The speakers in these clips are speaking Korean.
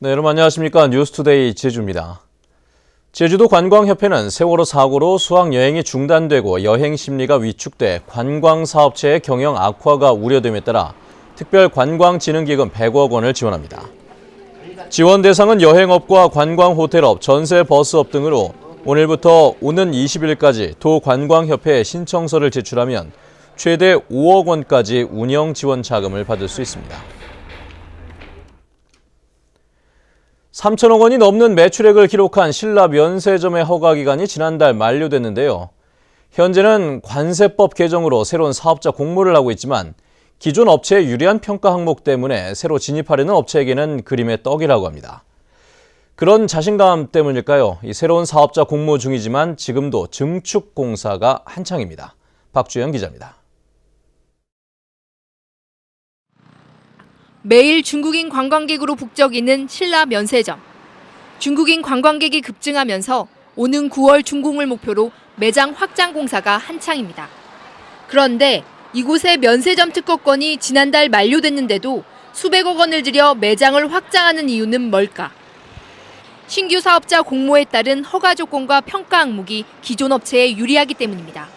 네, 여러분 안녕하십니까. 뉴스투데이 제주입니다. 제주도 관광협회는 세월호 사고로 수학여행이 중단되고 여행 심리가 위축돼 관광사업체의 경영 악화가 우려됨에 따라 특별관광진흥기금 100억 원을 지원합니다. 지원 대상은 여행업과 관광호텔업, 전세버스업 등으로 오늘부터 오는 20일까지 도관광협회에 신청서를 제출하면 최대 5억 원까지 운영 지원 자금을 받을 수 있습니다. 3천억 원이 넘는 매출액을 기록한 신라 면세점의 허가 기간이 지난달 만료됐는데요. 현재는 관세법 개정으로 새로운 사업자 공모를 하고 있지만 기존 업체의 유리한 평가 항목 때문에 새로 진입하려는 업체에게는 그림의 떡이라고 합니다. 그런 자신감 때문일까요? 이 새로운 사업자 공모 중이지만 지금도 증축 공사가 한창입니다. 박주영 기자입니다. 매일 중국인 관광객으로 북적이는 신라 면세점. 중국인 관광객이 급증하면서 오는 9월 준공을 목표로 매장 확장 공사가 한창입니다. 그런데 이곳의 면세점 특허권이 지난달 만료됐는데도 수백억 원을 들여 매장을 확장하는 이유는 뭘까? 신규 사업자 공모에 따른 허가 조건과 평가 항목이 기존 업체에 유리하기 때문입니다.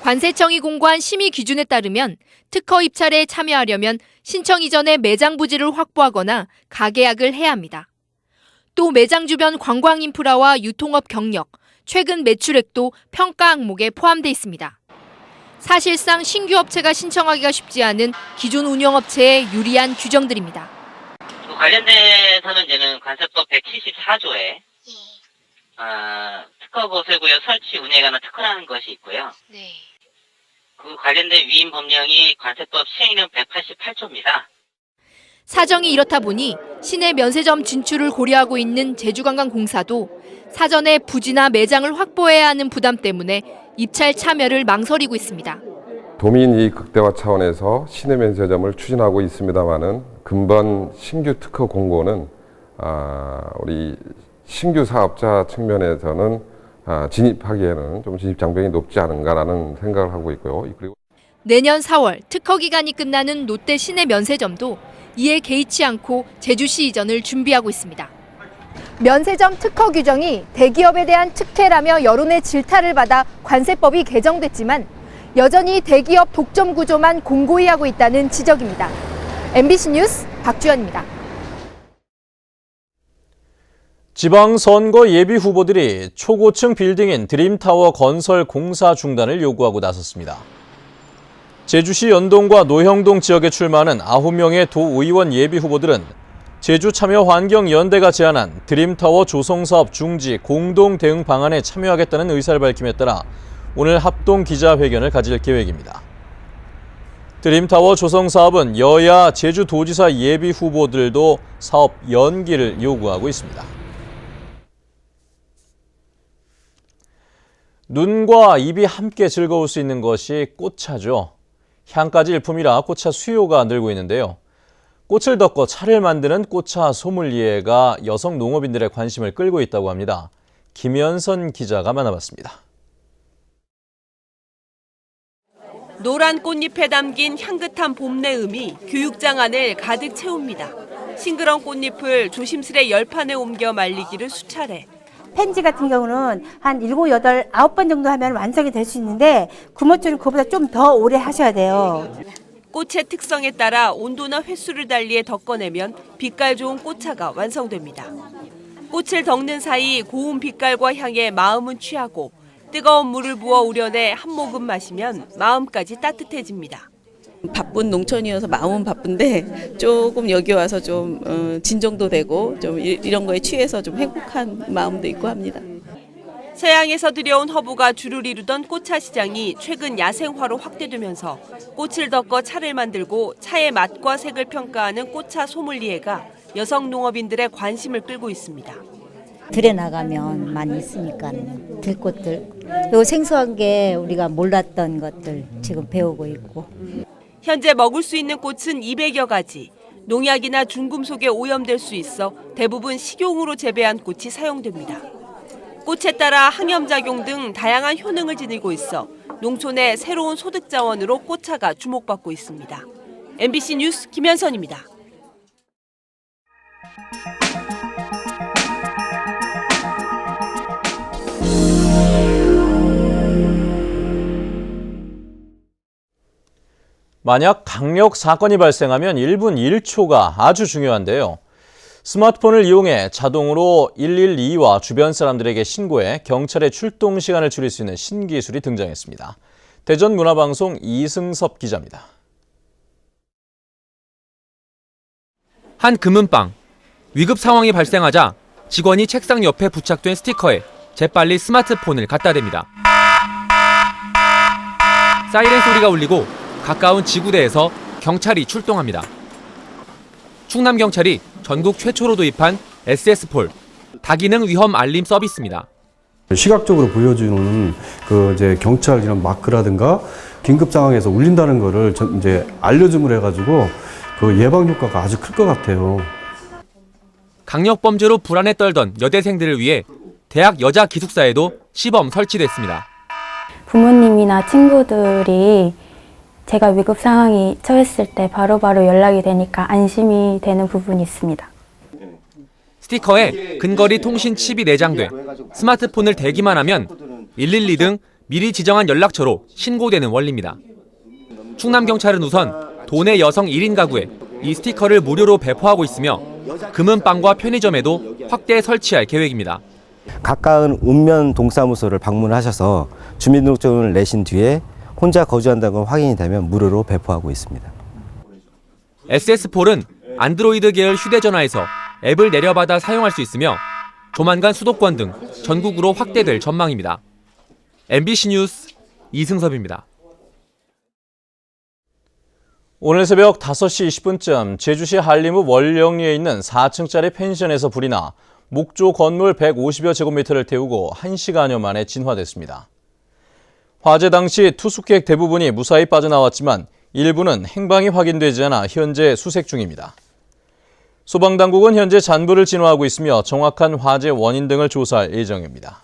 관세청이 공고한 심의 기준에 따르면 특허 입찰에 참여하려면 신청 이전에 매장 부지를 확보하거나 가계약을 해야 합니다. 또 매장 주변 관광 인프라와 유통업 경력, 최근 매출액도 평가 항목에 포함돼 있습니다. 사실상 신규 업체가 신청하기가 쉽지 않은 기존 운영업체의 유리한 규정들입니다. 관련돼서는 이제는 관세법 174조에 특허 보세구역 설치 운영에 관한 특허라는 것이 있고요. 네. 그 관련된 위임 법령이 관세법 시행령 188조입니다. 사정이 이렇다 보니 시내 면세점 진출을 고려하고 있는 제주관광공사도 사전에 부지나 매장을 확보해야 하는 부담 때문에 입찰 참여를 망설이고 있습니다. 도민 이익 극대화 차원에서 시내 면세점을 추진하고 있습니다마는 근본 신규 특허 공고는 우리 신규 사업자 측면에서는 진입하기에는 좀 진입 장벽이 높지 않은가라는 생각을 하고 있고요. 그리고 내년 4월 특허 기간이 끝나는 롯데 시내 면세점도 이에 개의치 않고 제주시 이전을 준비하고 있습니다. 면세점 특허 규정이 대기업에 대한 특혜라며 여론의 질타를 받아 관세법이 개정됐지만 여전히 대기업 독점 구조만 공고히 하고 있다는 지적입니다. MBC 뉴스 박주연입니다. 지방선거 예비 후보들이 초고층 빌딩인 드림타워 건설 공사 중단을 요구하고 나섰습니다. 제주시 연동과 노형동 지역에 출마하는 9명의 도의원 예비 후보들은 제주참여환경연대가 제안한 드림타워 조성사업 중지 공동 대응 방안에 참여하겠다는 의사를 밝힘에 따라 오늘 합동 기자회견을 가질 계획입니다. 드림타워 조성사업은 여야 제주도지사 예비 후보들도 사업 연기를 요구하고 있습니다. 눈과 입이 함께 즐거울 수 있는 것이 꽃차죠. 향까지 일품이라 꽃차 수요가 늘고 있는데요. 꽃을 덮고 차를 만드는 꽃차 소믈리에가 여성 농업인들의 관심을 끌고 있다고 합니다. 김연선 기자가 만나봤습니다. 노란 꽃잎에 담긴 향긋한 봄내음이 교육장 안을 가득 채웁니다. 싱그러운 꽃잎을 조심스레 열판에 옮겨 말리기를 수차례. 펜지 같은 경우는 한 7, 8, 9번 정도 하면 완성이 될 수 있는데 구모줄은 그보다 좀 더 오래 하셔야 돼요. 꽃의 특성에 따라 온도나 횟수를 달리해 덮어내면 빛깔 좋은 꽃차가 완성됩니다. 꽃을 덮는 사이 고운 빛깔과 향에 마음은 취하고 뜨거운 물을 부어 우려내 한 모금 마시면 마음까지 따뜻해집니다. 바쁜 농촌이어서 마음은 바쁜데 조금 여기 와서 좀 진정도 되고 좀 이런 거에 취해서 좀 행복한 마음도 있고 합니다. 서양에서 들여온 허브가 주를 이루던 꽃차 시장이 최근 야생화로 확대되면서 꽃을 덮어 차를 만들고 차의 맛과 색을 평가하는 꽃차 소믈리에가 여성 농업인들의 관심을 끌고 있습니다. 들에 나가면 많이 있으니까 들꽃들, 그리고 생소한 게 우리가 몰랐던 것들 지금 배우고 있고. 현재 먹을 수 있는 꽃은 200여 가지. 농약이나 중금속에 오염될 수 있어 대부분 식용으로 재배한 꽃이 사용됩니다. 꽃에 따라 항염작용 등 다양한 효능을 지니고 있어 농촌의 새로운 소득 자원으로 꽃차가 주목받고 있습니다. MBC 뉴스 김현선입니다. 만약 강력 사건이 발생하면 1분 1초가 아주 중요한데요. 스마트폰을 이용해 자동으로 112와 주변 사람들에게 신고해 경찰의 출동 시간을 줄일 수 있는 신기술이 등장했습니다. 대전문화방송 이승섭 기자입니다. 한 금은방. 위급 상황이 발생하자 직원이 책상 옆에 부착된 스티커에 재빨리 스마트폰을 갖다 댑니다. 사이렌 소리가 울리고 가까운 지구대에서 경찰이 출동합니다. 충남경찰이 전국 최초로 도입한 SS폴, 다기능 위험 알림 서비스입니다. 시각적으로 보여주는 이제 경찰 이런 마크라든가 긴급 상황에서 울린다는 거를 이제 알려줌을 해가지고 그 예방 효과가 아주 클 것 같아요. 강력 범죄로 불안에 떨던 여대생들을 위해 대학 여자 기숙사에도 시범 설치됐습니다. 부모님이나 친구들이 제가 위급 상황이 처했을 때 바로바로 연락이 되니까 안심이 되는 부분이 있습니다. 스티커에 근거리 통신 칩이 내장돼 스마트폰을 대기만 하면 112 등 미리 지정한 연락처로 신고되는 원리입니다. 충남경찰은 우선 도내 여성 1인 가구에 이 스티커를 무료로 배포하고 있으며 금은방과 편의점에도 확대 설치할 계획입니다. 가까운 읍면 동사무소를 방문하셔서 주민등록증을 내신 뒤에 혼자 거주한다는 걸 확인이 되면 무료로 배포하고 있습니다. SS폴은 안드로이드 계열 휴대전화에서 앱을 내려받아 사용할 수 있으며 조만간 수도권 등 전국으로 확대될 전망입니다. MBC 뉴스 이승섭입니다. 오늘 새벽 5시 20분쯤 제주시 한림읍 월령리에 있는 4층짜리 펜션에서 불이 나 목조 건물 150여 제곱미터를 태우고 1시간여 만에 진화됐습니다. 화재 당시 투숙객 대부분이 무사히 빠져나왔지만 일부는 행방이 확인되지 않아 현재 수색 중입니다. 소방당국은 현재 잔불을 진화하고 있으며 정확한 화재 원인 등을 조사할 예정입니다.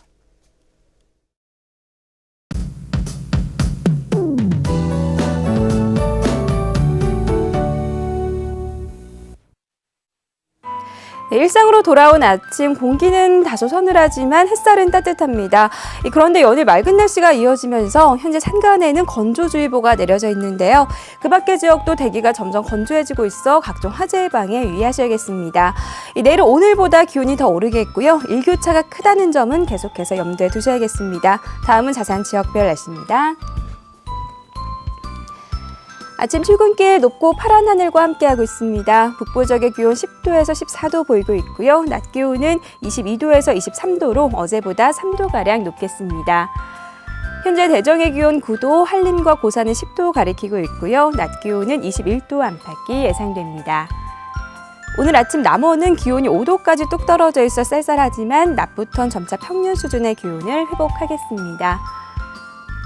네, 일상으로 돌아온 아침, 공기는 다소 서늘하지만 햇살은 따뜻합니다. 그런데 연일 맑은 날씨가 이어지면서 현재 산간에는 건조주의보가 내려져 있는데요. 그 밖의 지역도 대기가 점점 건조해지고 있어 각종 화재 예방에 유의하셔야겠습니다. 내일은 오늘보다 기온이 더 오르겠고요. 일교차가 크다는 점은 계속해서 염두에 두셔야겠습니다. 다음은 자세한 지역별 날씨입니다. 아침 출근길 높고 파란 하늘과 함께하고 있습니다. 북부 지역의 기온 10도에서 14도 보이고 있고요. 낮 기온은 22도에서 23도로 어제보다 3도가량 높겠습니다. 현재 대정의 기온 9도, 한림과 고산은 10도 가리키고 있고요. 낮 기온은 21도 안팎이 예상됩니다. 오늘 아침 남원은 기온이 5도까지 뚝 떨어져 있어 쌀쌀하지만 낮부터는 점차 평년 수준의 기온을 회복하겠습니다.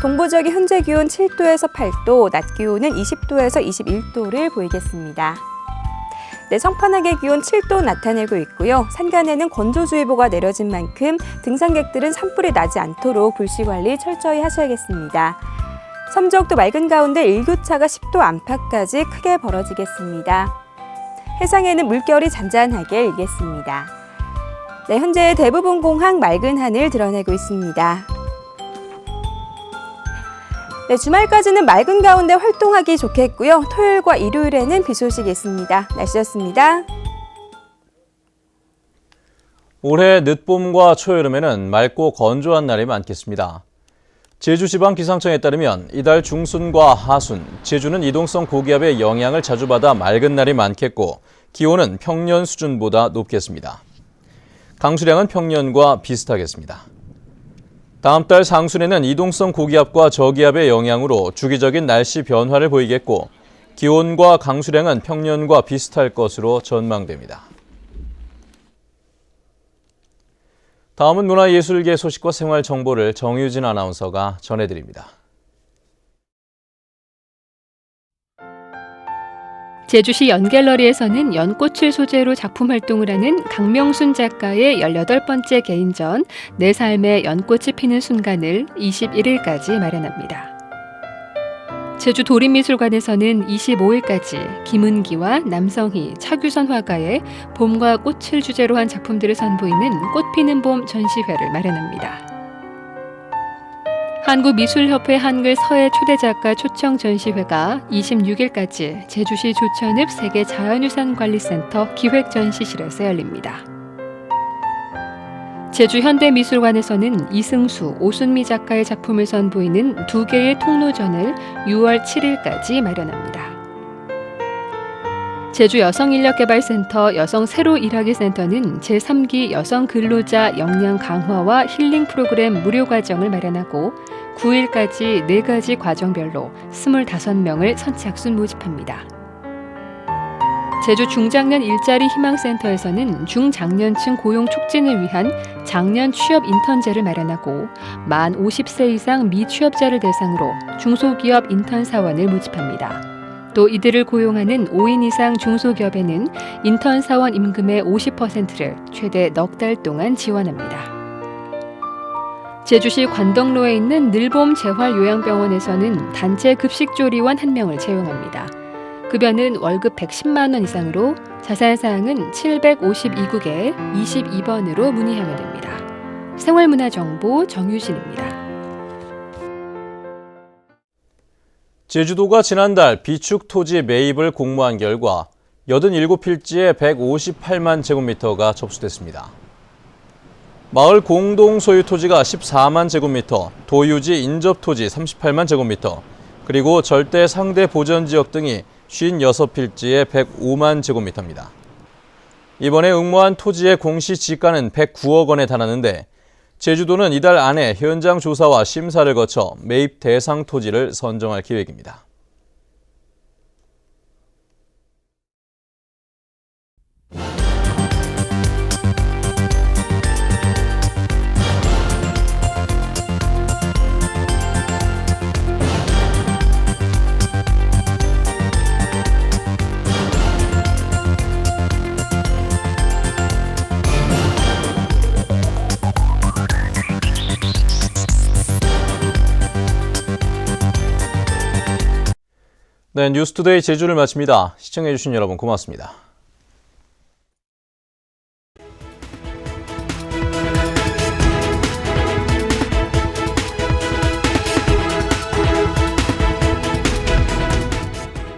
동부 지역의 현재 기온 7도에서 8도, 낮 기온은 20도에서 21도를 보이겠습니다. 네, 성판악의 기온 7도 나타내고 있고요. 산간에는 건조주의보가 내려진 만큼 등산객들은 산불이 나지 않도록 불씨 관리 철저히 하셔야겠습니다. 섬 지역도 맑은 가운데 일교차가 10도 안팎까지 크게 벌어지겠습니다. 해상에는 물결이 잔잔하게 일겠습니다. 네, 현재 대부분 공항 맑은 하늘 드러내고 있습니다. 네, 주말까지는 맑은 가운데 활동하기 좋겠고요. 토요일과 일요일에는 비 소식이 있습니다. 날씨였습니다. 올해 늦봄과 초여름에는 맑고 건조한 날이 많겠습니다. 제주지방기상청에 따르면 이달 중순과 하순, 제주는 이동성 고기압의 영향을 자주 받아 맑은 날이 많겠고 기온은 평년 수준보다 높겠습니다. 강수량은 평년과 비슷하겠습니다. 다음 달 상순에는 이동성 고기압과 저기압의 영향으로 주기적인 날씨 변화를 보이겠고 기온과 강수량은 평년과 비슷할 것으로 전망됩니다. 다음은 문화예술계 소식과 생활 정보를 정유진 아나운서가 전해드립니다. 제주시 연갤러리에서는 연꽃을 소재로 작품 활동을 하는 강명순 작가의 18번째 개인전 내 삶의 연꽃이 피는 순간을 21일까지 마련합니다. 제주 도립미술관에서는 25일까지 김은기와 남성희, 차규선 화가의 봄과 꽃을 주제로 한 작품들을 선보이는 꽃 피는 봄 전시회를 마련합니다. 한국미술협회 한글 서예 초대작가 초청 전시회가 26일까지 제주시 조천읍 세계자연유산관리센터 기획전시실에서 열립니다. 제주현대미술관에서는 이승수, 오순미 작가의 작품을 선보이는 2개의 통로전을 6월 7일까지 마련합니다. 제주여성인력개발센터 여성새로일하기센터는 제3기 여성근로자 역량 강화와 힐링 프로그램 무료 과정을 마련하고 9일까지 4가지 과정별로 25명을 선착순 모집합니다. 제주 중장년 일자리 희망센터에서는 중장년층 고용 촉진을 위한 장년 취업 인턴제를 마련하고 만 50세 이상 미취업자를 대상으로 중소기업 인턴 사원을 모집합니다. 또 이들을 고용하는 5인 이상 중소기업에는 인턴 사원 임금의 50%를 최대 넉 달 동안 지원합니다. 제주시 관덕로에 있는 늘봄 재활요양병원에서는 단체 급식조리원 1명을 채용합니다. 급여는 월급 110만 원 이상으로 자세한 사항은 752국에 22번으로 문의하면 됩니다. 생활문화정보 정유진입니다. 제주도가 지난달 비축 토지 매입을 공모한 결과 87필지에 158만 제곱미터가 접수됐습니다. 마을 공동 소유 토지가 14만 제곱미터, 도유지 인접 토지 38만 제곱미터, 그리고 절대 상대 보전 지역 등이 56필지에 105만 제곱미터입니다. 이번에 응모한 토지의 공시 지가는 109억 원에 달하는데 제주도는 이달 안에 현장 조사와 심사를 거쳐 매입 대상 토지를 선정할 계획입니다. 네, 뉴스투데이 제주를 마칩니다. 시청해주신 여러분 고맙습니다.